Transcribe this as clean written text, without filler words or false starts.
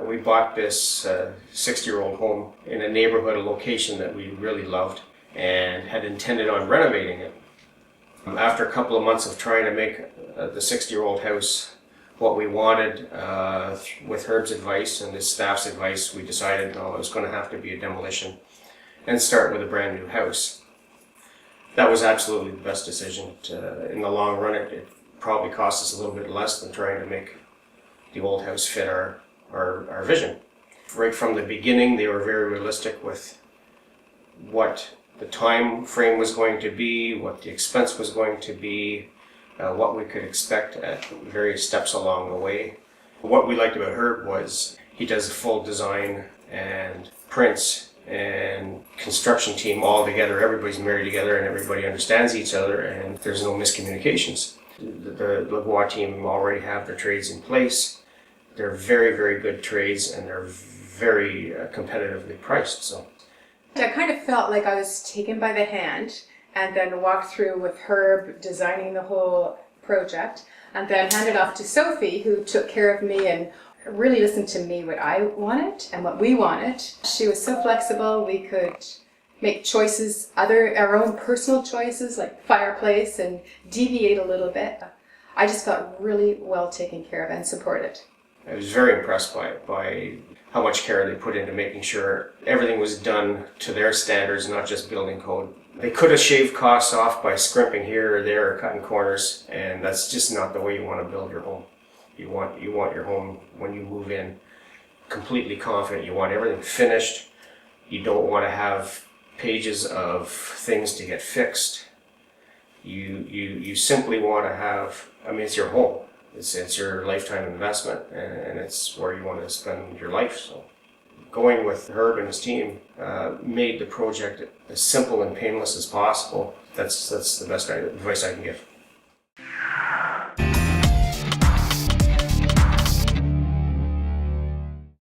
We bought this 60-year-old home in a neighborhood, a location that we really loved, and had intended on renovating it. After a couple of months of trying to make the 60-year-old house what we wanted, with Herb's advice and his staff's advice, we decided no, it was going to have to be a demolition and start with a brand new house. That was absolutely the best decision. In the long run, it probably cost us a little bit less than trying to make the old house fit our vision. Right from the beginning, they were very realistic with what the time frame was going to be, what the expense was going to be, what we could expect at various steps along the way. What we liked about Herb was he does a full design and prints and construction team all together. Everybody's married together and everybody understands each other and there's no miscommunications. The Lagois team already have their trades in place. They're very, very good trades and they're very competitively priced. So I kind of felt like I was taken by the hand and then walked through with Herb designing the whole project and then handed off to Sophie, who took care of me and really listened to me what I wanted and what we wanted. She was so flexible. We could make choices, our own personal choices like fireplace, and deviate a little bit. I just felt really well taken care of and supported. I was very impressed by how much care they put into making sure everything was done to their standards, not just building code. They could have shaved costs off by scrimping here or there or cutting corners, and that's just not the way you want to build your home. You want your home, when you move in, completely confident. You want everything finished. You don't want to have pages of things to get fixed. You simply want to have, it's your home. It's your lifetime investment, and it's where you want to spend your life. So going with Herb and his team made the project as simple and painless as possible. That's the best advice I can give.